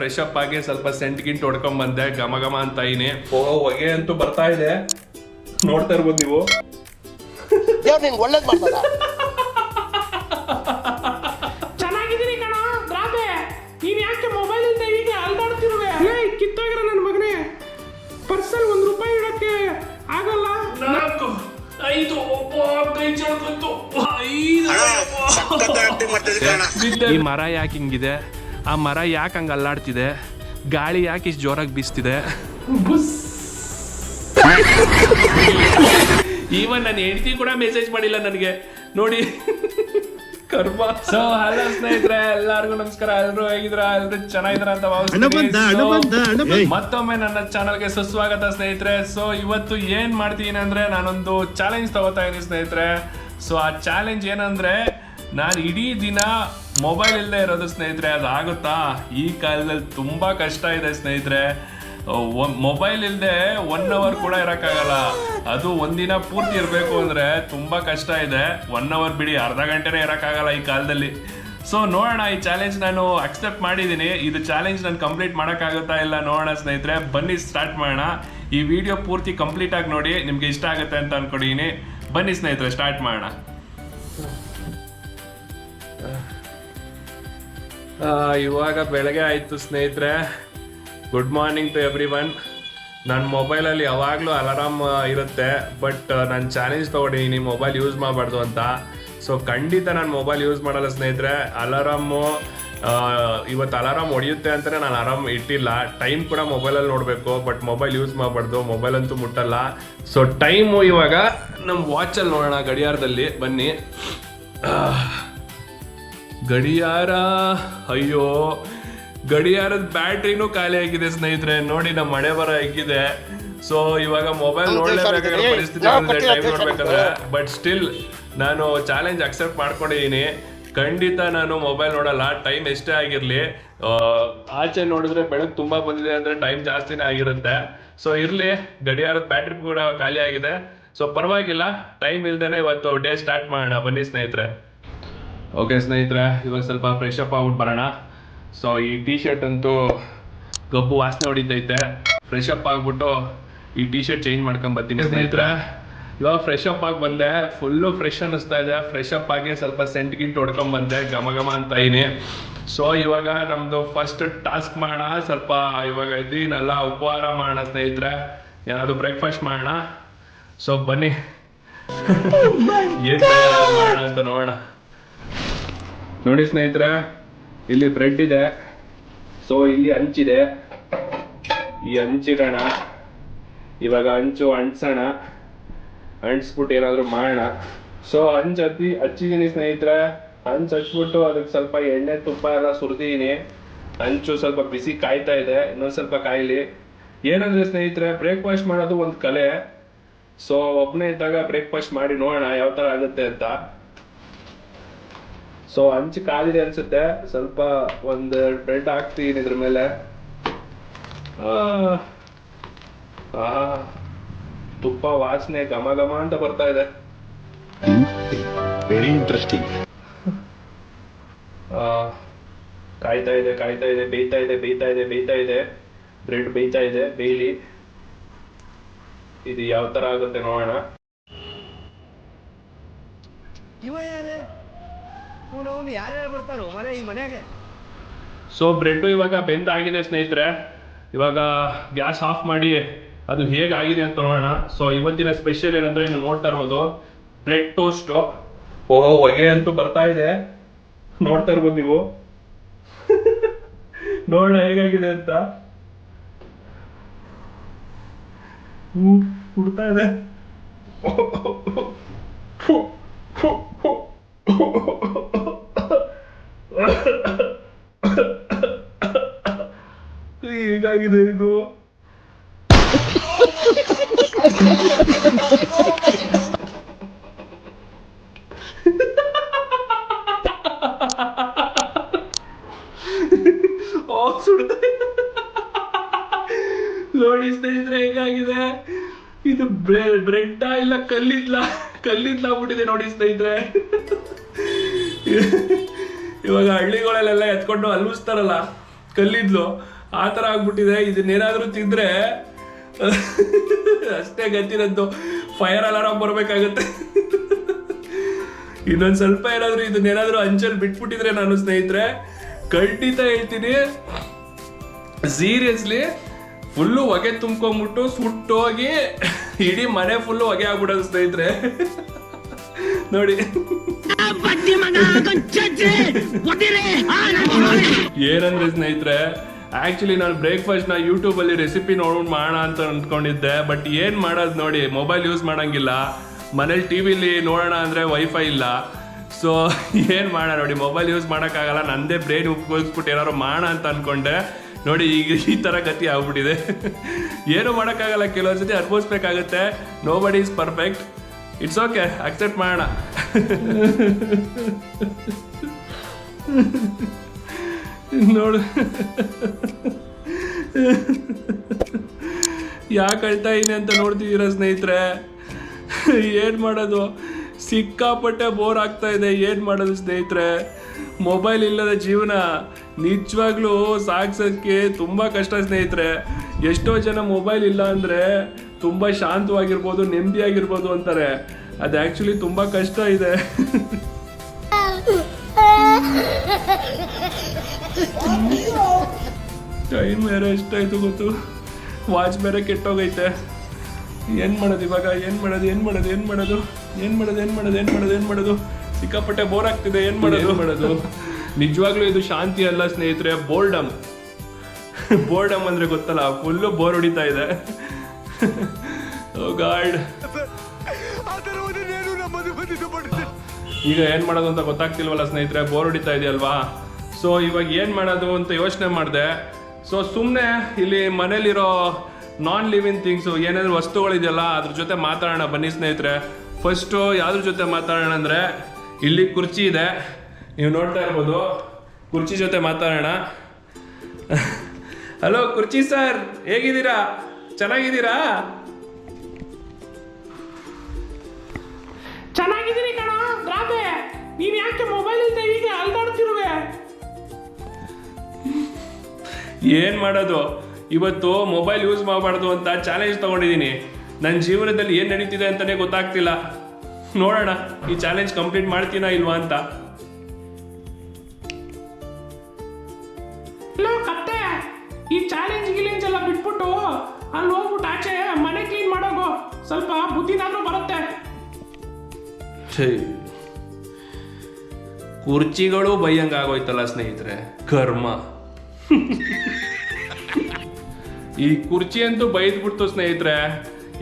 Fresh up ಆಗಿ ಸ್ವಲ್ಪ scent ಗಿಂಟ್ ಹೊಡ್ಕೊಂಡ್ ಬಂದೆ, ಘಮ ಘಮ ಅಂತ ಇದೀನಿ. ಹೊಗೆ ಅಂತೂ ಬರ್ತಾ ಇದೆ, ನೋಡ್ತಾ ಇರ್ಬೋದು ನೀವು. ಒಳ್ಳೇದ್ ಮಾಡ್ತದ. ಚೆನ್ನಾಗಿದ್ದೀನಿ ಕಣ ರಾಬೆ, ನೀನ್ ಯಾಕೆ ಮೊಬೈಲ್ ಇಂದ ಹೀಗೆ ಅಲ್ದಾಡ್ತಿರುವೆ? ಕಿತ್ತೋಗಿರೋ ನನ್ನ ಮಗನೇ, ಪರ್ಸಲ್ ₹1 ಇಡಕ್ಕೆ ಆಗಲ್ಲ. 4 5 ಕೈ ಚಳ್ಕೊಂತು. ಈ ಮರ ಯಾಕೆ ಹಿಂಗಿದೆ, ಆ ಮರ ಯಾಕೆ ಹಂಗೆ ಅಲ್ಲಾಡ್ತಿದೆ, ಗಾಳಿ ಯಾಕೆ ಇಷ್ಟು ಜೋರಾಗಿ ಬೀಸ್ತಿದೆ. ಈವನ್ ನನ್ನ ಹೆಂಡತಿ ಕೂಡ ಮೆಸೇಜ್ ಮಾಡಿಲ್ಲ ನನಗೆ ನೋಡಿ. ಕರ್ಮ. ಸೊ ಹಲೋ ಸ್ನೇಹಿತರೆ, ಎಲ್ಲರಿಗೂ ನಮಸ್ಕಾರ. ಎಲ್ಲರೂ ಹೇಗಿದ್ರ? ಎಲ್ಲರೂ ಚೆನ್ನಾಗಿದ್ರ ಅಂತ ಭಾವಿಸ್ತೀನಿ. ಮತ್ತೊಮ್ಮೆ ನನ್ನ ಚಾನಲ್ಗೆ ಸುಸ್ವಾಗತ ಸ್ನೇಹಿತರೆ. ಸೊ ಇವತ್ತು ಏನ್ ಮಾಡ್ತೀನಿ ಅಂದ್ರೆ, ನಾನೊಂದು ಚಾಲೆಂಜ್ ತಗೋತಾ ಇದೀನಿ ಸ್ನೇಹಿತರೆ. ಸೊ ಆ ಚಾಲೆಂಜ್ ಏನಂದ್ರೆ, ನಾನು ಇಡೀ ದಿನ ಮೊಬೈಲ್ ಇಲ್ಲದೆ ಇರೋದು ಸ್ನೇಹಿತರೆ. ಅದಾಗುತ್ತಾ? ಈ ಕಾಲದಲ್ಲಿ ತುಂಬಾ ಕಷ್ಟ ಇದೆ ಸ್ನೇಹಿತರೆ. ಮೊಬೈಲ್ ಇಲ್ಲದೆ 1 hour ಕೂಡ ಇರೋಕ್ಕಾಗಲ್ಲ. ಅದು ಒಂದಿನ ಪೂರ್ತಿ ಇರಬೇಕು ಅಂದರೆ ತುಂಬ ಕಷ್ಟ ಇದೆ. 1 hour ಬಿಡಿ, ಅರ್ಧ ಗಂಟೆನೇ ಇರೋಕ್ಕಾಗಲ್ಲ ಈ ಕಾಲದಲ್ಲಿ. ಸೊ ನೋಡೋಣ, ಈ ಚಾಲೆಂಜ್ ನಾನು ಅಕ್ಸೆಪ್ಟ್ ಮಾಡಿದ್ದೀನಿ. ಇದು ಚಾಲೆಂಜ್ ನಾನು ಕಂಪ್ಲೀಟ್ ಮಾಡೋಕ್ಕಾಗುತ್ತಾ ಇಲ್ಲ ನೋಡೋಣ ಸ್ನೇಹಿತರೆ. ಬನ್ನಿ ಸ್ಟಾರ್ಟ್ ಮಾಡೋಣ. ಈ ವಿಡಿಯೋ ಪೂರ್ತಿ ಕಂಪ್ಲೀಟ್ ಆಗಿ ನೋಡಿ, ನಿಮ್ಗೆ ಇಷ್ಟ ಆಗುತ್ತೆ ಅಂತ ಅನ್ಕೊಂಡಿದ್ದೀನಿ. ಬನ್ನಿ ಸ್ನೇಹಿತರೆ, ಸ್ಟಾರ್ಟ್ ಮಾಡೋಣ. ಇವಾಗ ಬೆಳಗ್ಗೆ ಆಯಿತು ಸ್ನೇಹಿತರೆ. Good morning to everyone. ನನ್ನ ಮೊಬೈಲಲ್ಲಿ ಯಾವಾಗಲೂ ಅಲಾರಾಮ್ ಇರುತ್ತೆ, ಬಟ್ ನಾನು ಚಾಲೆಂಜ್ ತೊಗೊಂಡಿದ್ದೀನಿ ಮೊಬೈಲ್ ಯೂಸ್ ಮಾಡಬಾರ್ದು ಅಂತ. ಸೊ ಖಂಡಿತ ನಾನು ಮೊಬೈಲ್ ಯೂಸ್ ಮಾಡಲ್ಲ ಸ್ನೇಹಿತರೆ. ಅಲಾರಾಮು ಇವತ್ತು ಅಲಾರಾಮ್ ಹೊಡೆಯುತ್ತೆ ಅಂತಲೇ ನಾನು ಅಲಾರಾಮ್ ಇಟ್ಟಿಲ್ಲ. ಟೈಮ್ ಕೂಡ ಮೊಬೈಲಲ್ಲಿ ನೋಡಬೇಕು, ಬಟ್ ಮೊಬೈಲ್ ಯೂಸ್ ಮಾಡಬಾರ್ದು. ಮೊಬೈಲ್ ಅಂತೂ ಮುಟ್ಟಲ್ಲ. ಸೊ ಟೈಮು ಇವಾಗ ನಮ್ಮ ವಾಚಲ್ಲಿ ನೋಡೋಣ, ಗಡಿಯಾರದಲ್ಲಿ. ಬನ್ನಿ. ಗಡಿಯಾರ, ಅಯ್ಯೋ ಗಡಿಯಾರದ ಬ್ಯಾಟ್ರಿನೂ ಖಾಲಿ ಆಗಿದೆ ಸ್ನೇಹಿತರೆ. ನೋಡಿ ನಮ್ಮ ಮಳೆ ಬರ ಹೆಂಗಿದೆ. ಸೊ ಇವಾಗ ಮೊಬೈಲ್ ನೋಡ್ಲೇಬೇಕಾಗಿರೋ ಪರಿಸ್ಥಿತಿ ಟೈಮ್ ನೋಡ್ಬೇಕಂದ್ರೆ. ಬಟ್ ಸ್ಟಿಲ್ ನಾನು ಚಾಲೆಂಜ್ ಅಕ್ಸೆಪ್ಟ್ ಮಾಡ್ಕೊಂಡಿದ್ದೀನಿ. ಖಂಡಿತ ನಾನು ಮೊಬೈಲ್ ನೋಡಲ್ಲ, ಟೈಮ್ ಎಷ್ಟೇ ಆಗಿರಲಿ. ಆಚೆ ನೋಡಿದ್ರೆ ಬೆಳಗ್ಗೆ ತುಂಬ ಬಂದಿದೆ ಅಂದರೆ ಟೈಮ್ ಜಾಸ್ತಿನೇ ಆಗಿರುತ್ತೆ. ಸೊ ಇರಲಿ, ಗಡಿಯಾರದ ಬ್ಯಾಟ್ರಿ ಕೂಡ ಖಾಲಿ ಆಗಿದೆ. ಸೊ ಪರವಾಗಿಲ್ಲ, ಟೈಮ್ ಇಲ್ದೇನೆ ಇವತ್ತು ಡೇ ಸ್ಟಾರ್ಟ್ ಮಾಡೋಣ. ಬನ್ನಿ ಸ್ನೇಹಿತರೆ. ಓಕೆ ಸ್ನೇಹಿತರೆ, ಇವಾಗ ಸ್ವಲ್ಪ ಫ್ರೆಶ್ ಅಪ್ ಆಗ್ಬಿಟ್ಟು ಬರೋಣ. ಸೊ ಈ ಟೀ ಶರ್ಟ್ ಅಂತೂ ಗಬ್ಬು ವಾಸನೆ ಹೊಡಿತೈತೆ. ಫ್ರೆಶ್ ಅಪ್ ಆಗ್ಬಿಟ್ಟು ಈ ಟೀ ಶರ್ಟ್ ಚೇಂಜ್ ಮಾಡ್ಕೊಂಡು ಬರ್ತೀನಿ ಸ್ನೇಹಿತರೆ. ಇವಾಗ ಫ್ರೆಶ್ ಅಪ್ ಆಗಿ ಬಂದೆ, ಫುಲ್ಲು ಫ್ರೆಶ್ ಅನ್ನಿಸ್ತಾ ಇದೆ. ಫ್ರೆಶ್ ಅಪ್ ಆಗಿ ಸ್ವಲ್ಪ ಸೆಂಟ್ ಗಿಂಟ್ ಹೊಡ್ಕೊಂಡು ಬಂದೆ, ಘಮ ಘಮ ಅಂತ ಇದೀನಿ. ಸೊ ಇವಾಗ ನಮ್ಮದು ಫಸ್ಟ್ ಟಾಸ್ಕ್ ಮಾಡೋಣ. ಸ್ವಲ್ಪ ಇವಾಗ ಇದ್ದೀನಲ್ಲ, ಉಪಹಾರ ಮಾಡೋಣ ಸ್ನೇಹಿತರೆ. ಏನಾದರೂ ಬ್ರೇಕ್ಫಾಸ್ಟ್ ಮಾಡೋಣ. ಸೊ ಬನ್ನಿ, ಏನು ಮಾಡೋಣ ಅಂತ ನೋಡೋಣ. ನೋಡಿ ಸ್ನೇಹಿತರೆ, ಇಲ್ಲಿ ಬ್ರೆಡ್ ಇದೆ. ಸೊ ಇಲ್ಲಿ ಹಂಚಿದೆ, ಈ ಹಂಚಿಡೋಣ. ಇವಾಗ ಹಂಚೋಣ, ಹಂಚ್ಬಿಟ್ಟು ಏನಾದರೂ ಮಾಡೋಣ. ಸೊ ಹಚ್ಚಿದ್ದೀನಿ ಸ್ನೇಹಿತರೆ. ಹಚ್ಬಿಟ್ಟು ಅದಕ್ಕೆ ಸ್ವಲ್ಪ ಎಣ್ಣೆ ತುಪ್ಪ ಎಲ್ಲ ಸುರಿದೀನಿ. ಹಂಚು ಸ್ವಲ್ಪ ಬಿಸಿ ಕಾಯ್ತಾ ಇದೆ, ಇನ್ನೊಂದು ಸ್ವಲ್ಪ ಕಾಯಿಲಿ. ಏನಂದ್ರೆ ಸ್ನೇಹಿತರೆ, ಬ್ರೇಕ್ಫಾಸ್ಟ್ ಮಾಡೋದು ಒಂದು ಕಲೆ. ಸೊ ಒಬ್ಬನೇ ಇದ್ದಾಗ ಬ್ರೇಕ್ಫಾಸ್ಟ್ ಮಾಡಿ ನೋಡೋಣ ಯಾವ ಥರ ಆಗುತ್ತೆ ಅಂತ. ಸೊ ಹಂಚು ಕಾಲಿದೆ ಅನ್ಸುತ್ತೆ. ಸ್ವಲ್ಪ ಒಂದು ಬ್ರೆಡ್ ಹಾಕ್ತೀನಿ ಇದ್ರ ಮೇಲೆ. ತುಪ್ಪ ವಾಸನೆ ಘಮ ಘಮ ಅಂತ ಬರ್ತಾ ಇದೆ. Very interesting. ಕಾಯ್ತಾ ಇದೆ, ಬೇಯ್ತಾ ಇದೆ. ಬ್ರೆಡ್ ಬೇಯ್ತಾ ಇದೆ, ಬೇಯ್ಲಿ. ಇದು ಯಾವ ತರ ಆಗುತ್ತೆ ನೋಡೋಣ. ಸೊ ಬ್ರೆಡ್ ಇವಾಗ ಬೆಂದಾಗಿದೆ ಸ್ನೇಹಿತರೆ. ಇವಾಗ ಗ್ಯಾಸ್ ಆಫ್ ಮಾಡಿ ಅದು ಹೇಗಾಗಿದೆ ಅಂತ ನೋಡೋಣ. ಸೊ ಇವತ್ತಿನ ಸ್ಪೆಷಲ್ ಏನಂದ್ರೆ, ನೀವು ನೋಡ್ತಾ ಇರ್ಬೋದು, ಬ್ರೆಡ್ ಟೋಸ್ಟ್. ಹೊಗೆ ಅಂತೂ ಬರ್ತಾ ಇದೆ, ನೋಡ್ತಾ ಇರ್ಬೋದು ನೀವು. ನೋಡೋಣ ಹೇಗಾಗಿದೆ ಅಂತ. ಹುಡ್ತಾ ಇದೆ. ಹೇಗಾಗಿದೆ ಇದು? ನೋಡಿ ಸ್ನೇಹಿತರೆ, ಹೇಗಾಗಿದೆ ಇದು. ಬ್ರೆಡ್ ಇಲ್ಲ ಕಲ್ಲಿದ್ಲಾಗ್ಬಿಟ್ಟಿದೆ ನೋಡಿ ಸ್ನೇಹಿತರೆ. ಇವಾಗ ಹಳ್ಳಿಗಳಲ್ಲೆಲ್ಲ ಎತ್ಕೊಂಡು ಅಲ್ವಿಸ್ತಾರಲ್ಲ, ಕಲ್ಲಿದ್ಲು ಆ ಥರ ಆಗ್ಬಿಟ್ಟಿದೆ. ಇದನ್ನೇನಾದರೂ ತಿಂದರೆ ಅಷ್ಟೇ ಗತಿರದ್ದು, ಫೈರ್ ಅಲಾರಾಮ್ ಬರಬೇಕಾಗತ್ತೆ. ಇನ್ನೊಂದು ಸ್ವಲ್ಪ ಏನಾದರೂ ಇದನ್ನೇನಾದರೂ ಅಂಚಲ್ಲಿ ಬಿಟ್ಬಿಟ್ಟಿದ್ರೆ ನಾನು ಸ್ನೇಹಿತರೆ ಖಂಡಿತ ಹೇಳ್ತೀನಿ, ಸೀರಿಯಸ್ಲಿ ಫುಲ್ಲು ಹೊಗೆ ತುಂಬ್ಕೊಂಬಿಟ್ಟು ಸುಟ್ಟೋಗಿ ಇಡೀ ಮನೆ ಫುಲ್ಲು ಹೊಗೆ ಆಗ್ಬಿಡೋದು ಸ್ನೇಹಿತರೆ. ನೋಡಿ ಏನಂದ್ರೆ ಸ್ನೇಹಿತರೆ, ಆಕ್ಚುಲಿ ನಾನು ಬ್ರೇಕ್ಫಾಸ್ಟ್ನ ಯೂಟ್ಯೂಬಲ್ಲಿ ರೆಸಿಪಿ ನೋಡ್ಕೊಂಡು ಮಾಡೋಣ ಅಂತ ಅಂದ್ಕೊಂಡಿದ್ದೆ. ಬಟ್ ಏನು ಮಾಡೋದು ನೋಡಿ, ಮೊಬೈಲ್ ಯೂಸ್ ಮಾಡೋಂಗಿಲ್ಲ, ಮನೇಲಿ ಟಿ ವಿಲಿ ನೋಡೋಣ ಅಂದರೆ ವೈಫೈ ಇಲ್ಲ. ಸೊ ಏನು ಮಾಡೋಣ ನೋಡಿ, ಮೊಬೈಲ್ ಯೂಸ್ ಮಾಡೋಕ್ಕಾಗಲ್ಲ, ನಂದೇ ಬ್ರೈನ್ ಉಪಯೋಗಿಸ್ಬಿಟ್ಟು ಏನಾದ್ರು ಮಾಡೋಣ ಅಂತ ಅಂದ್ಕೊಂಡೆ. ನೋಡಿ ಈಗ ಈ ಥರ ಗತಿ ಆಗ್ಬಿಟ್ಟಿದೆ. ಏನು ಮಾಡೋಕ್ಕಾಗಲ್ಲ, ಕೆಲವೊಂದು ಸತಿ ಅನುಭವಿಸ್ಬೇಕಾಗುತ್ತೆ. ನೋ ಬಡಿ is perfect, it's okay, accept ಮಾಡೋಣ. ನೋಡು ಯಾಕೆ ಅಳ್ತಾ ಇದೀನಿ ಅಂತ ನೋಡ್ತಿದ್ದೀರಾ ಸ್ನೇಹಿತರೆ. ಏನು ಮಾಡೋದು, ಸಿಕ್ಕಾಪಟ್ಟೆ ಬೋರ್ ಆಗ್ತಾ ಇದೆ. ಏನು ಮಾಡೋದು ಸ್ನೇಹಿತರೆ, ಮೊಬೈಲ್ ಇಲ್ಲದ ಜೀವನ ನಿಜವಾಗ್ಲೂ ಸಾಗಿಸೋಕ್ಕೆ ತುಂಬ ಕಷ್ಟ ಸ್ನೇಹಿತರೆ. ಎಷ್ಟೋ ಜನ ಮೊಬೈಲ್ ಇಲ್ಲ ಅಂದರೆ ತುಂಬ ಶಾಂತವಾಗಿರ್ಬೋದು, ನೆಮ್ಮದಿಯಾಗಿರ್ಬೋದು ಅಂತಾರೆ. ಅದು ಆ್ಯಕ್ಚುಲಿ ತುಂಬ ಕಷ್ಟ ಇದೆ. ಟೈಮ್ ಬೇರೆ ಎಷ್ಟಾಯ್ತು ಗೊತ್ತು, ವಾಚ್ ಬೇರೆ ಕೆಟ್ಟೋಗೈತೆ. ಏನು ಮಾಡೋದು ಇವಾಗ, ಏನು ಮಾಡೋದು, ಸಿಕ್ಕಾಪಟ್ಟೆ ಬೋರ್ ಆಗ್ತಿದೆ. ಏನು ಮಾಡೋದು ನಿಜವಾಗ್ಲೂ ಇದು ಶಾಂತಿ ಅಲ್ಲ ಸ್ನೇಹಿತರೆ, ಬೋರ್ಡಮ್ ಅಂದರೆ ಗೊತ್ತಲ್ಲ, ಫುಲ್ಲು ಬೋರ್ ಹೊಡಿತಾ ಇದೆ. ಓ ಗಾಡ್, ಈಗ ಏನು ಮಾಡೋದು ಅಂತ ಗೊತ್ತಾಗ್ತಿಲ್ವಲ್ಲ ಸ್ನೇಹಿತರೆ, ಬೋರ್ ಹೊಡಿತಾ ಇದೆಯಲ್ವಾ. ಸೊ ಇವಾಗ ಏನು ಮಾಡೋದು ಅಂತ ಯೋಚನೆ ಮಾಡಿದೆ. ಸೊ ಸುಮ್ಮನೆ ಇಲ್ಲಿ ಮನೇಲಿರೋ ನಾನ್ ಲಿವಿಂಗ್ ಥಿಂಗ್ಸು, ಏನಾದರೂ ವಸ್ತುಗಳಿದೆಯಲ್ಲ ಅದ್ರ ಜೊತೆ ಮಾತಾಡೋಣ ಬನ್ನಿ ಸ್ನೇಹಿತರೆ. ಫಸ್ಟು ಯಾವ್ದ್ರ ಜೊತೆ ಮಾತಾಡೋಣ ಅಂದರೆ, ಇಲ್ಲಿ ಕುರ್ಚಿ ಇದೆ, ನೀವು ನೋಡ್ತಾ ಇರ್ಬೋದು. ಕುರ್ಚಿ ಜೊತೆ ಮಾತಾಡೋಣ. ಹಲೋ ಕುರ್ಚಿ ಸರ್, ಹೇಗಿದ್ದೀರಾ, ಚೆನ್ನಾಗಿದ್ದೀರಾ? ಚೆನ್ನಾಗಿದ್ದೀನಿ ಕಣ ರಾಬೆ, ನೀನ್ ಯಾಕೆ ಮೊಬೈಲ್ ಇಲ್ಲದೆ ಹೀಗೆ ಅಲ್ದಾಡ್ತಿರುವೆ? ಏನು ಮಾಡೋದು, ಇವತ್ತು ಮೊಬೈಲ್ ಯೂಸ್ ಮಾಡಬಾರ್ದು ಅಂತ ಚಾಲೆಂಜ್ ತಗೊಂಡಿದ್ದೀನಿ. ನನ್ನ ಜೀವನದಲ್ಲಿ ಏನು ನಡೀತಿದೆ ಅಂತಲೇ ಗೊತ್ತಾಗ್ತಿಲ್ಲ. ನೋಡೋಣ ಈ ಚಾಲೆಂಜ್ ಕಂಪ್ಲೀಟ್ ಮಾಡ್ತೀನಾ ಇಲ್ವಾ ಅಂತ. ಕತ್ತೆ, ಈ ಚಾಲೆಂಜ್ ಗಿಲೆಂಜ್ ಎಲ್ಲ ಬಿಟ್ಬಿಟ್ಟು ಅಲ್ಲಿ ಹೋಗ್ಬಿಟ್ಟು ಆಚೆ ಮನೆ ಕ್ಲೀನ್ ಮಾಡೋಗು, ಸ್ವಲ್ಪ ಬುದ್ಧಿನಾದ್ರೂ ಬರುತ್ತೆ. ಕುರ್ಚಿಗಳು ಬೈಯಂಗಾಗೋಯ್ತಲ್ಲ ಸ್ನೇಹಿತರೆ, ಕರ್ಮ. ಈ ಕುರ್ಚಿ ಅಂತೂ ಬೈದ್ಬಿಡ್ತು ಸ್ನೇಹಿತರೆ.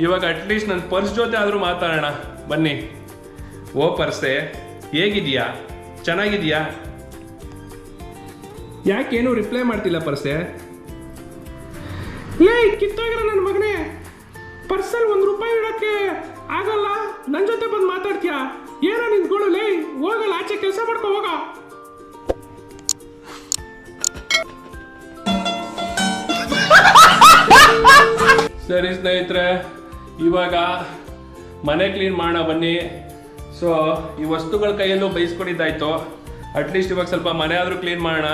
ಇವಾಗ ಅಟ್ಲೀಸ್ಟ್ ನನ್ನ ಪರ್ಸ್ ಜೊತೆ ಆದರೂ ಮಾತಾಡೋಣ ಬನ್ನಿ. ಓ ಪರ್ಸೆ, ಹೇಗಿದೆಯಾ, ಚೆನ್ನಾಗಿದೆಯಾ? ಯಾಕೇನು ರಿಪ್ಲೈ ಮಾಡ್ತಿಲ್ಲ ಪರ್ಸೆ? ಲೇ ಕಿತ್ತೋಗಿರೋ ನನ್ನ ಮಗನೇ, ಪರ್ಸಲ್ಲಿ ₹1 ಇಡೋಕ್ಕೆ ಆಗಲ್ಲ, ನನ್ನ ಜೊತೆ ಬಂದು ಮಾತಾಡ್ತೀಯಾ? ಏನೋ ನಿಂತ್ಕೊಳ್ಳು, ಲೇ ಹೋಗಲ್ಲ, ಆಚೆ ಕೆಲಸ ಮಾಡ್ಕೊ ಹೋಗ. ಸರಿ ಸ್ನೇಹಿತರೆ, ಇವಾಗ ಮನೆ ಕ್ಲೀನ್ ಮಾಡೋಣ ಬನ್ನಿ. ಸೊ ಈ ವಸ್ತುಗಳ ಕೈಯಲ್ಲೂ ಬೈಸ್ಕೊಂಡಿದ್ದಾಯ್ತು, ಅಟ್ಲೀಸ್ಟ್ ಇವಾಗ ಸ್ವಲ್ಪ ಮನೆ ಆದರೂ ಕ್ಲೀನ್ ಮಾಡೋಣ.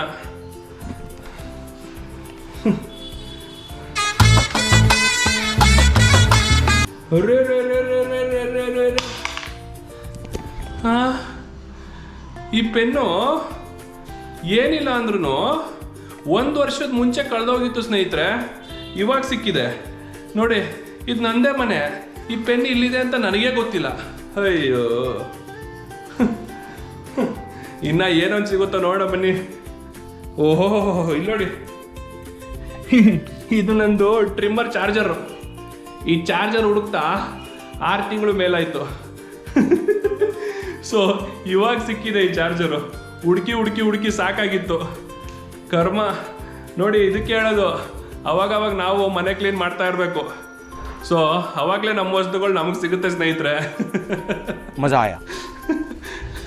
ಈ ಪೆನ್ನು ಏನಿಲ್ಲ ಅಂದ್ರೂ 1 ವರ್ಷದ ಮುಂಚೆ ಕಳೆದೋಗಿತ್ತು ಸ್ನೇಹಿತರೆ, ಇವಾಗ ಸಿಕ್ಕಿದೆ ನೋಡಿ. ಇದು ನಂದೇ ಮನೆ, ಈ ಪೆನ್ ಇಲ್ಲಿದೆ ಅಂತ ನನಗೇ ಗೊತ್ತಿಲ್ಲ. ಅಯ್ಯೋ, ಇನ್ನ ಏನೊಂದು ಸಿಗುತ್ತೋ ನೋಡೋಣ ಬನ್ನಿ. ಓಹೋ, ಇಲ್ಲಿ ನೋಡಿ, ಇದು ನಂದು ಟ್ರಿಮ್ಮರ್ ಚಾರ್ಜರು. ಈ ಚಾರ್ಜರ್ ಹುಡುಕ್ತಾ 6 ತಿಂಗಳು ಮೇಲಾಯಿತು. ಸೊ ಇವಾಗ ಸಿಕ್ಕಿದೆ ಈ ಚಾರ್ಜರು. ಹುಡುಕಿ ಸಾಕಾಗಿತ್ತು. ಕರ್ಮ ನೋಡಿ, ಇದಕ್ಕೆ ಹೇಳೋದು, ಅವಾಗವಾಗ ನಾವು ಮನೆ ಕ್ಲೀನ್ ಮಾಡ್ತಾ ಇರಬೇಕು. ಸೊ ಅವಾಗಲೇ ನಮ್ಮ ವಸ್ತುಗಳು ನಮಗೆ ಸಿಗುತ್ತೆ ಸ್ನೇಹಿತರೆ. ಮಜಾ ಆಯ.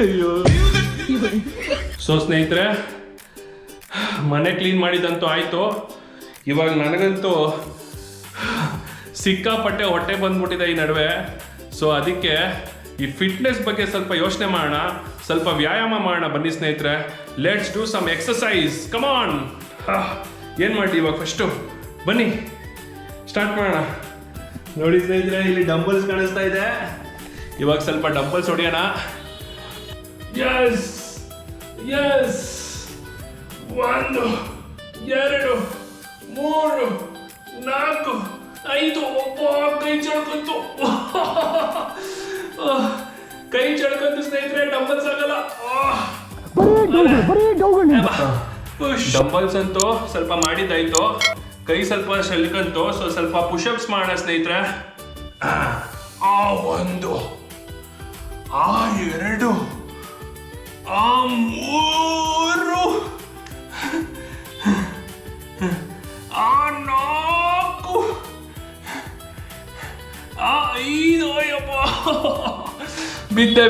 ಅಯ್ಯೋ. ಸೊ ಸ್ನೇಹಿತರೆ, ಮನೆ ಕ್ಲೀನ್ ಮಾಡಿದಂತೂ ಆಯಿತು. ಇವಾಗ ನನಗಂತೂ ಸಿಕ್ಕಾಪಟ್ಟೆ ಹೊಟ್ಟೆ ಬಂದ್ಬಿಟ್ಟಿದೆ ಈ ನಡುವೆ. ಸೊ ಅದಕ್ಕೆ ಈ ಫಿಟ್ನೆಸ್ ಬಗ್ಗೆ ಸ್ವಲ್ಪ ಯೋಚನೆ ಮಾಡೋಣ, ಸ್ವಲ್ಪ ವ್ಯಾಯಾಮ ಮಾಡೋಣ ಬನ್ನಿ ಸ್ನೇಹಿತರೆ. Let's do some exercise, come on. ಏನು ಮಾಡಲಿ ಇವಾಗ ಫಸ್ಟು ಬನ್ನಿ ಸ್ಟಾರ್ಟ್ ಮಾಡೋಣ. ನೋಡಿ ಸ್ನೇಹಿತರೆ, ಇಲ್ಲಿ ಡಂಬಲ್ಸ್ ಕಾಣಿಸ್ತಾ ಇದೆ. ಇವಾಗ ಸ್ವಲ್ಪ ಡಂಬಲ್ಸ್ ಹೊಡೆಯೋಣ. Yes Yes, 1 2 3 4 5. ಒಬ್ಬ ಕೈ ಚಳ್ಕೊಂತು, ಕೈ ಚಳ್ಕೊಂತು ಸ್ನೇಹಿತರೆ, ಡಂಬಲ್ಸ್ ಆಗಲ್ಲ. ಡಂಬಲ್ಸ್ ಅಂತೂ ಸ್ವಲ್ಪ ಮಾಡಿದ್ದಾಯ್ತು, ಕೈ ಸ್ವಲ್ಪ ಸೆಳ್ಕಂತು. ಸೊ ಸ್ವಲ್ಪ ಪುಷಪ್ಸ್ ಮಾಡೋಣ ಸ್ನೇಹಿತರೆ. 1 2 3 4 5. ಅಯ್ಯಪ್ಪ, ಬಿದ್ದೆ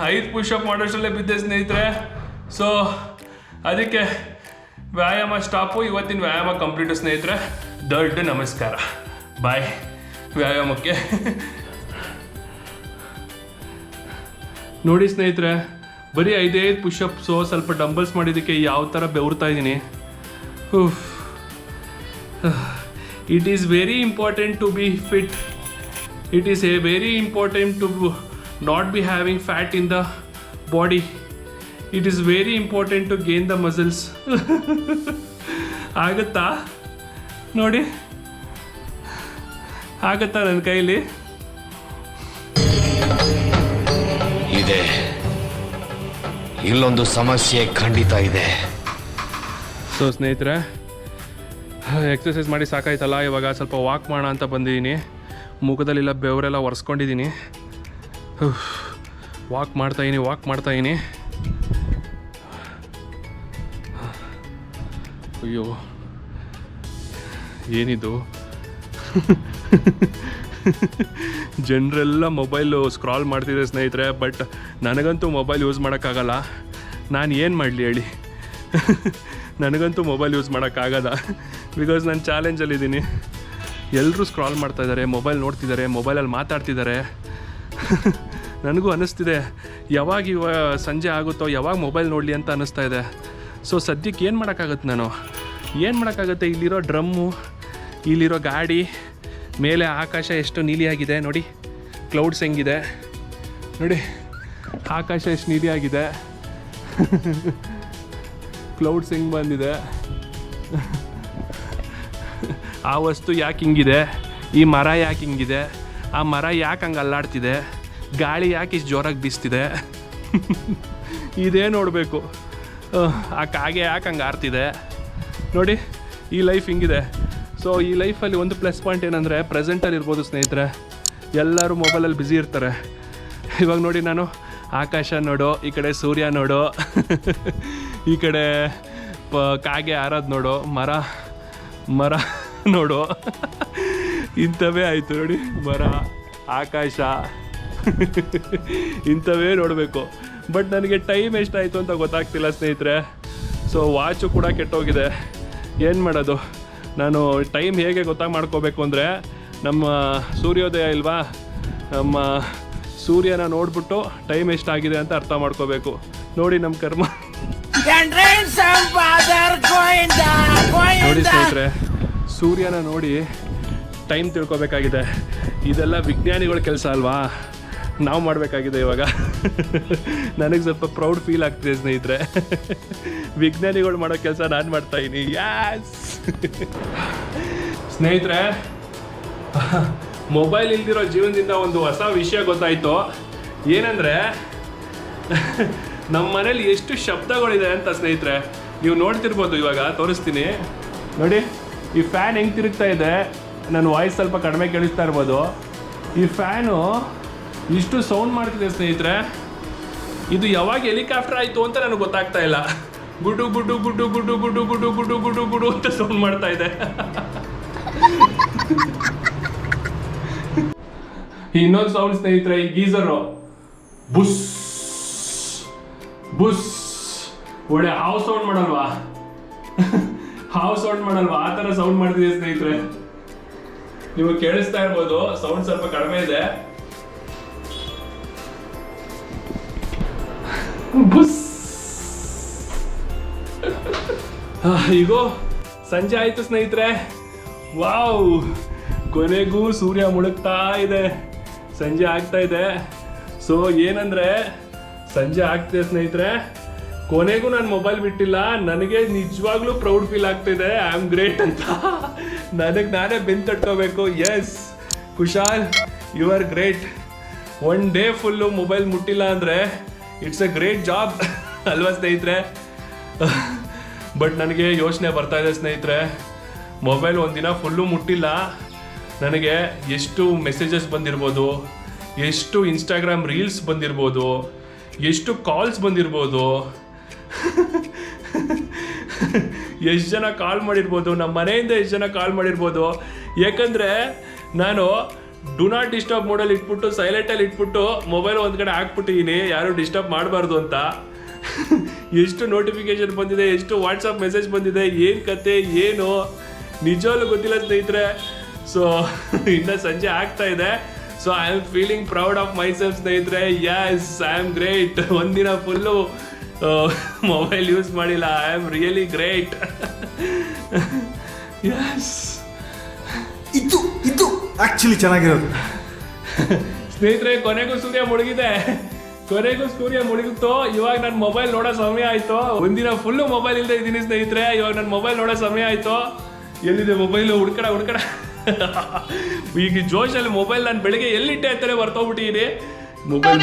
5 ಪುಷಪ್ ಮಾಡೋಷ್ಟರಲ್ಲೇ ಬಿದ್ದೆ ಸ್ನೇಹಿತರೆ. ಸೊ ಅದಕ್ಕೆ ವ್ಯಾಯಾಮ ಸ್ಟಾಪು. ಇವತ್ತಿನ ವ್ಯಾಯಾಮ ಕಂಪ್ಲೀಟು ಸ್ನೇಹಿತರೆ. ದೊಡ್ಡ ನಮಸ್ಕಾರ, ಬಾಯ್ ವ್ಯಾಯಾಮಕ್ಕೆ. ನೋಡಿ ಸ್ನೇಹಿತರೆ, ಬರೀ 5 ಪುಷಪ್ಸು, ಸ್ವಲ್ಪ ಡಂಬಲ್ಸ್ ಮಾಡಿದ್ದಕ್ಕೆ ಯಾವ ಥರ ಬೆವರ್ತಾ ಇದ್ದೀನಿ. It is very important to be fit. It is very important to not be having fat in the body. It is very important to gain the muscles. ಆಗುತ್ತಾ ನೋಡಿ, ಆಗುತ್ತಾ ನನ್ನ ಕೈಲಿ? ಇದೆ, ಇಲ್ಲೊಂದು ಸಮಸ್ಯೆ ಖಂಡಿತ ಇದೆ. ಸೊ ಸ್ನೇಹಿತರೆ, ಎಕ್ಸಸೈಸ್ ಮಾಡಿ ಸಾಕಾಯ್ತಲ್ಲ, ಇವಾಗ ಸ್ವಲ್ಪ ವಾಕ್ ಮಾಡೋಣ ಅಂತ ಬಂದಿದ್ದೀನಿ. ಮುಖದಲ್ಲೆಲ್ಲ ಬೆವರೆಲ್ಲ ಒರೆಸ್ಕೊಂಡಿದ್ದೀನಿ. ವಾಕ್ ಮಾಡ್ತಾಯಿದ್ದೀನಿ. ಅಯ್ಯೋ, ಏನಿದು? ಜನರೆಲ್ಲ ಮೊಬೈಲು ಸ್ಕ್ರಾಲ್ ಮಾಡ್ತಿದೆ ಸ್ನೇಹಿತರೆ, ಬಟ್ ನನಗಂತೂ ಮೊಬೈಲ್ ಯೂಸ್ ಮಾಡೋಕ್ಕಾಗಲ್ಲ. ನಾನು ಏನು ಮಾಡಲಿ ಹೇಳಿ? ನನಗಂತೂ ಮೊಬೈಲ್ ಯೂಸ್ ಮಾಡೋಕ್ಕಾಗಲ್ಲ, ಬಿಕಾಸ್ ನಾನು ಚಾಲೆಂಜಲ್ಲಿದ್ದೀನಿ. ಎಲ್ಲರೂ ಸ್ಕ್ರಾಲ್ ಮಾಡ್ತಾಯಿದ್ದಾರೆ, ಮೊಬೈಲ್ ನೋಡ್ತಿದ್ದಾರೆ, ಮೊಬೈಲಲ್ಲಿ ಮಾತಾಡ್ತಿದ್ದಾರೆ. ನನಗೂ ಅನ್ನಿಸ್ತಿದೆ, ಯಾವಾಗ ಸಂಜೆ ಆಗುತ್ತೋ ಯಾವಾಗ ಮೊಬೈಲ್ ನೋಡಲಿ ಅಂತ ಅನ್ನಿಸ್ತಾ ಇದೆ. ಸೊ ಸದ್ಯಕ್ಕೆ ಏನು ಮಾಡೋಕ್ಕಾಗುತ್ತೆ? ನಾನು ಏನು ಮಾಡೋಕ್ಕಾಗುತ್ತೆ? ಇಲ್ಲಿರೋ ಡ್ರಮ್ಮು, ಇಲ್ಲಿರೋ ಗಾಡಿ, ಮೇಲೆ ಆಕಾಶ ಎಷ್ಟು ನೀಲಿಯಾಗಿದೆ ನೋಡಿ, ಕ್ಲೌಡ್ಸ್ ಹೆಂಗಿದೆ ನೋಡಿ, ಆಕಾಶ ಎಷ್ಟು ನೀಲಿಯಾಗಿದೆ, ಕ್ಲೌಡ್ಸ್ ಹೆಂಗೆ ಬಂದಿದೆ, ಆ ವಸ್ತು ಯಾಕೆ ಹಿಂಗಿದೆ, ಈ ಮರ ಯಾಕೆ ಹಿಂಗಿದೆ, ಆ ಮರ ಯಾಕೆ ಹಂಗೆ ಅಲ್ಲಾಡ್ತಿದೆ, ಗಾಳಿ ಯಾಕೆ ಇಷ್ಟು ಜೋರಾಗಿ ಬೀಸ್ತಿದೆ, ಇದೇ ನೋಡಬೇಕು. ಆ ಕಾಗೆ ಯಾಕೆ ಹಂಗೆ ಆರ್ತಿದೆ ನೋಡಿ. ಈ ಲೈಫ್ ಹಿಂಗಿದೆ. ಸೊ ಈ ಲೈಫಲ್ಲಿ ಒಂದು ಪ್ಲಸ್ ಪಾಯಿಂಟ್ ಏನಂದರೆ ಪ್ರೆಸೆಂಟಲ್ಲಿ ಇರ್ಬೋದು ಸ್ನೇಹಿತರೆ. ಎಲ್ಲರೂ ಮೊಬೈಲಲ್ಲಿ ಬ್ಯುಸಿ ಇರ್ತಾರೆ. ಇವಾಗ ನೋಡಿ, ನಾನು ಆಕಾಶ ನೋಡು, ಈ ಕಡೆ ಸೂರ್ಯ ನೋಡು, ಈ ಕಡೆ ಕಾಗೆ ಆರೋದು ನೋಡು, ಮರ ನೋಡು, ಇಂಥವೇ ಆಯಿತು ನೋಡಿ. ಮರ, ಆಕಾಶ, ಇಂಥವೇ ನೋಡಬೇಕು. ಬಟ್ ನನಗೆ ಟೈಮ್ ಎಷ್ಟಾಯಿತು ಅಂತ ಗೊತ್ತಾಗ್ತಿಲ್ಲ ಸ್ನೇಹಿತರೆ. ಸೊ ವಾಚು ಕೂಡ ಕೆಟ್ಟೋಗಿದೆ. ಏನು ಮಾಡೋದು? ನಾನು ಟೈಮ್ ಹೇಗೆ ಮಾಡ್ಕೋಬೇಕು ಅಂದರೆ, ನಮ್ಮ ಸೂರ್ಯೋದಯ ಇಲ್ವಾ, ನಮ್ಮ ಸೂರ್ಯನ ನೋಡ್ಬಿಟ್ಟು ಟೈಮ್ ಎಷ್ಟಾಗಿದೆ ಅಂತ ಅರ್ಥ ಮಾಡ್ಕೋಬೇಕು. ನೋಡಿ ನಮ್ಮ ಕರ್ಮ. ನೋಡಿ ಸ್ನೇಹಿತರೆ, ಸೂರ್ಯನ ನೋಡಿ ಟೈಮ್ ತಿಳ್ಕೊಬೇಕಾಗಿದೆ. ಇದೆಲ್ಲ ವಿಜ್ಞಾನಿಗಳ ಕೆಲಸ ಅಲ್ವಾ, ನಾವು ಮಾಡಬೇಕಾಗಿದೆ ಇವಾಗ. ನನಗೆ ಸ್ವಲ್ಪ ಪ್ರೌಡ್ ಫೀಲ್ ಆಗ್ತಿದೆ ಸ್ನೇಹಿತರೆ. ವಿಜ್ಞಾನಿಗಳು ಮಾಡೋ ಕೆಲಸ ನಾನು ಮಾಡ್ತಾಯಿದ್ದೀನಿ. ಯಾಸ್ ಸ್ನೇಹಿತರೆ, ಮೊಬೈಲ್ ಇಲ್ದಿರೋ ಜೀವನದಿಂದ ಒಂದು ಹೊಸ ವಿಷಯ ಗೊತ್ತಾಯಿತು. ಏನಂದರೆ, ನಮ್ಮ ಮನೇಲಿ ಎಷ್ಟು ಶಬ್ದಗಳಿದೆ ಅಂತ ಸ್ನೇಹಿತರೆ. ನೀವು ನೋಡ್ತಿರ್ಬೋದು, ಇವಾಗ ತೋರಿಸ್ತೀನಿ ನೋಡಿ. ಈ ಫ್ಯಾನ್ ಹೆಂಗೆ ತಿರುಗ್ತಾ ಇದೆ, ನನ್ನ ವಾಯ್ಸ್ ಸ್ವಲ್ಪ ಕಡಿಮೆ ಕೇಳಿಸ್ತಾ ಇರ್ಬೋದು. ಈ ಫ್ಯಾನು ಇಷ್ಟು ಸೌಂಡ್ ಮಾಡ್ತಿದೆ ಸ್ನೇಹಿತರೆ. ಇದು ಯಾವಾಗ ಹೆಲಿಕಾಪ್ಟರ್ ಆಯಿತು ಅಂತ ನನಗೆ ಗೊತ್ತಾಗ್ತಾ ಇಲ್ಲ. ಗುಡು ಗುಡು ಗುಡು ಗುಡು ಗುಡು ಗುಡು ಗುಡು ಗುಡು ಗುಡು ಅಂತ ಸೌಂಡ್ ಮಾಡ್ತಾ ಇದೆ. ಇನ್ನೊಂದು ಸೌಂಡ್ ಸ್ನೇಹಿತರೆ, ಈ ಗೀಸರು ಬುಸ್ ಬುಸ್ ಒಳ್ಳೆ ಹಾವು ಸೌಂಡ್ ಮಾಡಲ್ವಾ, ಆ ಥರ ಸೌಂಡ್ ಮಾಡ್ತಿದೆ ಸ್ನೇಹಿತರೆ. ನೀವು ಕೇಳಿಸ್ತಾ ಇರ್ಬೋದು, ಸೌಂಡ್ ಸ್ವಲ್ಪ ಕಡಿಮೆ ಇದೆ. ಬುಸ್ ಈಗೋ ಸಂಜೆ ಆಯಿತು ಸ್ನೇಹಿತರೆ. ವಾವ್, ಕೊನೆಗೂ ಸೂರ್ಯ ಮುಳುಗ್ತಾ ಇದೆ, ಸಂಜೆ ಆಗ್ತಾ ಇದೆ. ಸೊ ಏನಂದರೆ ಸಂಜೆ ಆಗ್ತಿದೆ ಸ್ನೇಹಿತರೆ, ಕೊನೆಗೂ ನಾನು ಮೊಬೈಲ್ ಬಿಟ್ಟಿಲ್ಲ. ನನಗೆ ನಿಜವಾಗ್ಲೂ ಪ್ರೌಡ್ ಫೀಲ್ ಆಗ್ತಿದೆ, ಐ ಆಮ್ ಗ್ರೇಟ್ ಅಂತ. ನನಗೆ ನಾನೇ ಬೆನ್ನು ತಟ್ಕೋಬೇಕು. Yes Kushal, you are great. One day full mobile ಮುಟ್ಟಿಲ್ಲ ಅಂದರೆ ಇಟ್ಸ್ ಎ ಗ್ರೇಟ್ ಜಾಬ್ ಅಲ್ವಾ ಸ್ನೇಹಿತರೆ? ಬಟ್ ನನಗೆ ಯೋಚನೆ ಬರ್ತಾ ಇದೆ ಸ್ನೇಹಿತರೆ, ಮೊಬೈಲ್ ಒಂದಿನ ಫುಲ್ಲು ಮುಟ್ಟಿಲ್ಲ, ನನಗೆ ಎಷ್ಟು ಮೆಸೇಜಸ್ ಬಂದಿರ್ಬೋದು, ಎಷ್ಟು ಇನ್ಸ್ಟಾಗ್ರಾಮ್ ರೀಲ್ಸ್ ಬಂದಿರ್ಬೋದು, ಎಷ್ಟು ಕಾಲ್ಸ್ ಬಂದಿರ್ಬೋದು, ಎಷ್ಟು ಜನ ಕಾಲ್ ಮಾಡಿರ್ಬೋದು, ನಮ್ಮ ಮನೆಯಿಂದ ಎಷ್ಟು ಜನ ಕಾಲ್ ಮಾಡಿರ್ಬೋದು. ಯಾಕಂದರೆ ನಾನು ಡು ನಾಟ್ ಡಿಸ್ಟರ್ಬ್ ಮೋಡಲ್ಲಿ ಇಟ್ಬಿಟ್ಟು ಸೈಲೆಂಟಲ್ಲಿ ಇಟ್ಬಿಟ್ಟು ಮೊಬೈಲ್ ಒಂದು ಕಡೆ ಹಾಕ್ಬಿಟ್ಟಿದ್ದೀನಿ, ಯಾರು ಡಿಸ್ಟರ್ಬ್ ಮಾಡಬಾರ್ದು ಅಂತ. ಎಷ್ಟು ನೋಟಿಫಿಕೇಶನ್ ಬಂದಿದೆ, ಎಷ್ಟು ವಾಟ್ಸಪ್ ಮೆಸೇಜ್ ಬಂದಿದೆ, ಏನು ಕತೆ ಏನು ನಿಜವಾಗ್ಲೂ ಗೊತ್ತಿಲ್ಲ ಸ್ನೇಹಿತರೆ. ಸೊ ಇನ್ನು ಸಂಜೆ ಆಗ್ತಾ ಇದೆ. So I am feeling proud of myself ಸ್ನೇಹಿತರೆ. Yes, I am great. ಒಂದಿನ ಫುಲ್ಲು ಮೊಬೈಲ್ ಯೂಸ್ ಮಾಡಿಲ್ಲ, I am really great. Yes, ಇದು ಆಕ್ಚುಲಿ ಚೆನ್ನಾಗಿರೋದು ಸ್ನೇಹಿತರೆ. ಕೊನೆಗೂ ಸೂರ್ಯ ಮುಳುಗಿದೆ, ಕೊನೆಗೂ ಸೂರ್ಯ ಮುಳುಗಿತ್ತು. ಇವಾಗ ನನ್ನ ಮೊಬೈಲ್ ನೋಡೋ ಸಮಯ ಆಯ್ತು. ಒಂದಿನ ಫುಲ್ಲು ಮೊಬೈಲ್ ಇಲ್ಲದೆ ಇದ್ದೀನಿ ಸ್ನೇಹಿತರೆ. ಇವಾಗ ನನ್ನ ಮೊಬೈಲ್ ನೋಡೋ ಸಮಯ ಆಯ್ತು. ಎಲ್ಲಿದೆ ಮೊಬೈಲು? ಹುಡ್ಕಡ ಈಗ ಜೋಶಲ್ಲಿ ಮೊಬೈಲ್ ನಾನು ಬೆಳಿಗ್ಗೆ ಎಲ್ಲಿಟ್ಟೆ ಅಂತಾನೆ ಬರ್ತೋಗ್ಬಿಟ್ಟಿದ್ದೀನಿ. ಮೊಬೈಲ್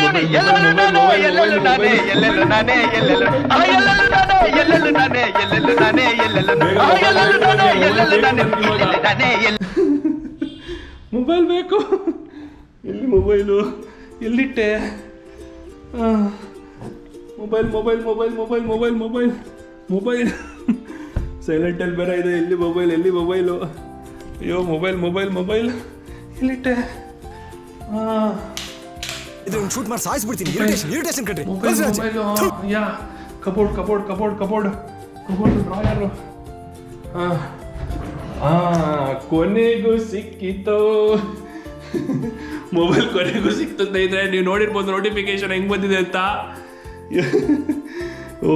ಮೊಬೈಲ್ ಬೇಕು. ಎಲ್ಲಿ ಮೊಬೈಲು? ಎಲ್ಲಿಟ್ಟೆ? Mobile mobile mobile mobile mobile mobile mobile ಸೈಲೆಂಟಲ್ಲಿ ಬೇರೆ ಇದೆ. ಎಲ್ಲಿ ಮೊಬೈಲ್? ಎಲ್ಲಿ ಮೊಬೈಲು? ಅಯ್ಯೋ, ಮೊಬೈಲ್ ಮೊಬೈಲ್ ಮೊಬೈಲ್ ಎಲ್ಲಿಟ್ಟೆ? ಇದನ್ನ ಶೂಟ್ ಮಾಡಿ ಸಾಯಿಸ್ಬಿಡ್ತೀನಿ. ಇರಿಟೇಷನ್ ಕಟ್ರಿ. ಮೊಬೈಲು ಯಾ cupboard cupboard cupboard cupboard cupboard drawer. ಕೊನೆಗೂ ಸಿಕ್ಕಿತ್ತು ಮೊಬೈಲ್, ಕೊನೆಗೂ ಸಿಕ್ತು ಸ್ನೇಹಿತರೆ. ನೀವು ನೋಡಿರ್ಬೋದು ನೋಟಿಫಿಕೇಶನ್ ಹೆಂಗೆ ಬಂದಿದೆ ಅಂತ. ಓ,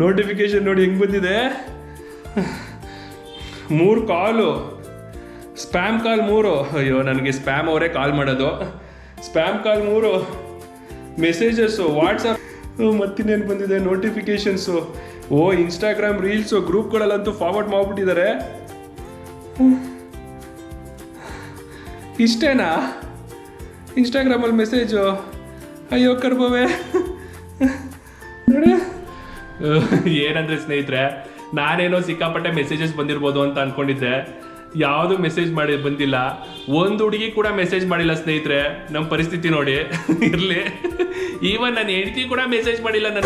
ನೋಟಿಫಿಕೇಶನ್ ನೋಡಿ ಹೆಂಗೆ ಬಂದಿದೆ. 3 ಕಾಲು, ಸ್ಪ್ಯಾಮ್ ಕಾಲ್ 3. ಅಯ್ಯೋ, ನನಗೆ ಸ್ಪ್ಯಾಮ್ ಅವರೇ ಕಾಲ್ ಮಾಡೋದು. ಸ್ಪ್ಯಾಮ್ ಕಾಲ್ 3, ಮೆಸೇಜಸ್ಸು, ವಾಟ್ಸಪ್, ಮತ್ತಿನ್ನೇನು ಬಂದಿದೆ ನೋಟಿಫಿಕೇಶನ್ಸು. ಓ, ಇನ್ಸ್ಟಾಗ್ರಾಮ್ ರೀಲ್ಸು, ಗ್ರೂಪ್ಗಳಲ್ಲಂತೂ ಫಾರ್ವರ್ಡ್ ಮಾಡಿಬಿಟ್ಟಿದ್ದಾರೆ. ಇಷ್ಟೇನಾ ಇನ್ಸ್ಟಾಗ್ರಾಮಲ್ಲಿ ಮೆಸೇಜು? ಅಯ್ಯೋ ಕರ್ಬವೆ ನೋಡಿ. ಏನಂದರೆ ಸ್ನೇಹಿತರೆ, ನಾನೇನೋ ಸಿಕ್ಕಾಪಟ್ಟೆ ಮೆಸೇಜಸ್ ಬಂದಿರ್ಬೋದು ಅಂತ ಅಂದ್ಕೊಂಡಿದ್ದೆ. ಯಾವುದು ಮೆಸೇಜ್ ಬಂದಿಲ್ಲ. ಒಂದು ಹುಡುಗಿ ಕೂಡ ಮೆಸೇಜ್ ಮಾಡಿಲ್ಲ ಸ್ನೇಹಿತರೆ. ನಮ್ಮ ಪರಿಸ್ಥಿತಿ ನೋಡಿ. ಇರಲಿ, ಈವನ್ ನನ್ನ ಹೆಂಡತಿ ಕೂಡ ಮೆಸೇಜ್ ಮಾಡಿಲ್ಲ. ನನ್ನ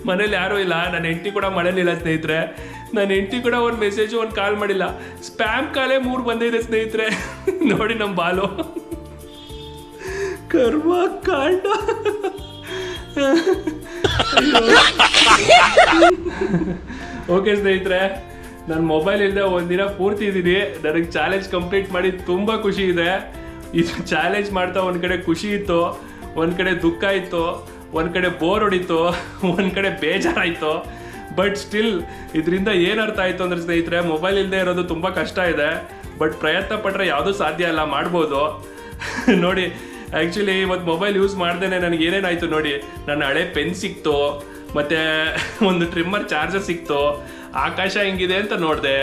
ಮನೇಲಿ ಯಾರೂ ಇಲ್ಲ, ನನ್ನ ಹೆಂಡತಿ ಕೂಡ ಮನೇಲಿಲ್ಲ ಸ್ನೇಹಿತರೆ. ನನ್ನ ಹೆಂಡತಿ ಕೂಡ ಒಂದು ಮೆಸೇಜು ಒಂದು ಕಾಲ್ ಮಾಡಿಲ್ಲ. ಸ್ಪ್ಯಾಮ್ ಕಾಲೇ 3 ಬಂದಿದೆ ಸ್ನೇಹಿತರೆ. ನೋಡಿ ನಮ್ಮ ಬಾಲು ಕರ್ಮ ಕಾಂಡ. ಓಕೆ ಸ್ನೇಹಿತರೆ, ನನ್ನ ಮೊಬೈಲ್ ಇಲ್ಲದೆ ಒಂದಿನ ಪೂರ್ತಿ ಇದ್ದೀನಿ. ನನಗೆ ಚಾಲೆಂಜ್ ಕಂಪ್ಲೀಟ್ ಮಾಡಿ ತುಂಬ ಖುಷಿ ಇದೆ. ಇದು ಚಾಲೆಂಜ್ ಮಾಡ್ತಾ ಒಂದು ಕಡೆ ಖುಷಿ ಇತ್ತು, ಒಂದು ಕಡೆ ದುಃಖ ಇತ್ತು, ಒಂದು ಕಡೆ ಬೋರ್ ಹೊಡಿತು, ಒಂದು ಕಡೆ ಬೇಜಾರಾಯಿತು. ಬಟ್ ಸ್ಟಿಲ್ ಇದರಿಂದ ಏನು ಅರ್ಥ ಆಯಿತು ಅಂದರೆ ಸ್ನೇಹಿತರೆ, ಮೊಬೈಲ್ ಇಲ್ಲದೆ ಇರೋದು ತುಂಬ ಕಷ್ಟ ಇದೆ. ಬಟ್ ಪ್ರಯತ್ನ ಪಟ್ಟರೆ ಯಾವುದೂ ಸಾಧ್ಯ ಅಲ್ಲ, ಮಾಡ್ಬೋದು. ನೋಡಿ, ಆ್ಯಕ್ಚುಲಿ ಇವತ್ತು ಮೊಬೈಲ್ ಯೂಸ್ ಮಾಡ್ದೇನೆ ನನಗೆ ಏನೇನಾಯಿತು ನೋಡಿ. ನನ್ನ ಹಳೆ ಪೆನ್ ಸಿಕ್ತು, ಮತ್ತು ಒಂದು ಟ್ರಿಮ್ಮರ್ ಚಾರ್ಜರ್ ಸಿಕ್ತು, ಆಕಾಶ ಹೆಂಗಿದೆ ಅಂತ ನೋಡಿದೆ,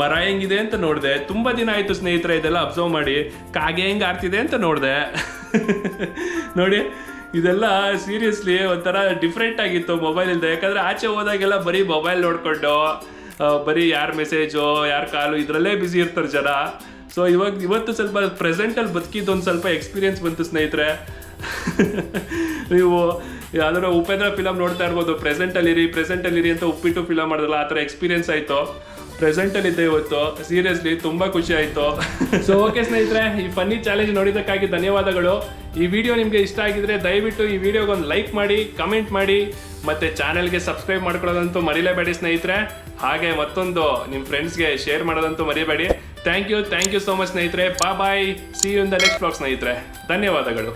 ಮರ ಹೆಂಗಿದೆ ಅಂತ ನೋಡಿದೆ. ತುಂಬ ದಿನ ಆಯಿತು ಸ್ನೇಹಿತರೆ ಇದೆಲ್ಲ ಅಬ್ಸರ್ವ್ ಮಾಡಿ. ಕಾಗೆ ಹೆಂಗೆ ಆಡ್ತಿದೆ ಅಂತ ನೋಡಿದೆ. ನೋಡಿ, ಇದೆಲ್ಲ ಸೀರಿಯಸ್ಲಿ ಒಂಥರ ಡಿಫ್ರೆಂಟ್ ಆಗಿತ್ತು ಮೊಬೈಲ್ ಇಲ್ಲದೆ. ಯಾಕಂದರೆ ಆಚೆ ಹೋದಾಗೆಲ್ಲ ಬರೀ ಮೊಬೈಲ್ ನೋಡಿಕೊಂಡು ಬರೀ ಯಾರ ಮೆಸೇಜು ಯಾರ ಕಾಲು ಇದರಲ್ಲೇ ಬ್ಯುಸಿ ಇರ್ತಾರೆ ಜನ. ಸೊ ಇವತ್ತು ಸ್ವಲ್ಪ ಪ್ರೆಸೆಂಟಲ್ಲಿ ಬದುಕಿದ್ದು ಒಂದು ಸ್ವಲ್ಪ ಎಕ್ಸ್ಪೀರಿಯನ್ಸ್ ಬಂತು ಸ್ನೇಹಿತರೆ. ನೀವು ಯಾವ್ದಾರ ಉಪೇಂದ್ರ ಫಿಲಮ್ ನೋಡ್ತಾ ಇರ್ಬೋದು, ಪ್ರೆಸೆಂಟಲ್ಲಿರಿ ಅಂತ ಉಪ್ಪಿಟ್ಟು ಫಿಲಮ್ ಮಾಡಿದ್ರಲ್ಲ, ಆ ಥರ ಎಕ್ಸ್ಪೀರಿಯನ್ಸ್ ಆಯಿತು. ಪ್ರೆಸೆಂಟಲ್ಲಿದ್ದೆ ಇವತ್ತು. ಸೀರಿಯಸ್ಲಿ ತುಂಬ ಖುಷಿ ಆಯಿತು. ಸೊ ಓಕೆ ಸ್ನೇಹಿತರೆ, ಈ ಫನ್ನಿ ಚಾಲೆಂಜ್ ನೋಡಿದ್ದಕ್ಕಾಗಿ ಧನ್ಯವಾದಗಳು. ಈ ವಿಡಿಯೋ ನಿಮಗೆ ಇಷ್ಟ ಆಗಿದ್ರೆ ದಯವಿಟ್ಟು ಈ ವಿಡಿಯೋಗೆ ಒಂದು ಲೈಕ್ ಮಾಡಿ, ಕಮೆಂಟ್ ಮಾಡಿ, ಮತ್ತು ಚಾನೆಲ್ಗೆ ಸಬ್ಸ್ಕ್ರೈಬ್ ಮಾಡ್ಕೊಳ್ಳೋದಂತೂ ಮರಿಲೇಬೇಡಿ ಸ್ನೇಹಿತರೆ. ಹಾಗೆ ಮತ್ತೊಂದು ನಿಮ್ಮ ಫ್ರೆಂಡ್ಸ್ಗೆ ಶೇರ್ ಮಾಡೋದಂತೂ ಮರಿಬೇಡಿ. ಥ್ಯಾಂಕ್ ಯು ಸೋ ಮಚ್ ಸ್ನೇಹಿತರೆ. Bye. See you in the next vlog ಸ್ನೇಹಿತರೆ. ಧನ್ಯವಾದಗಳು.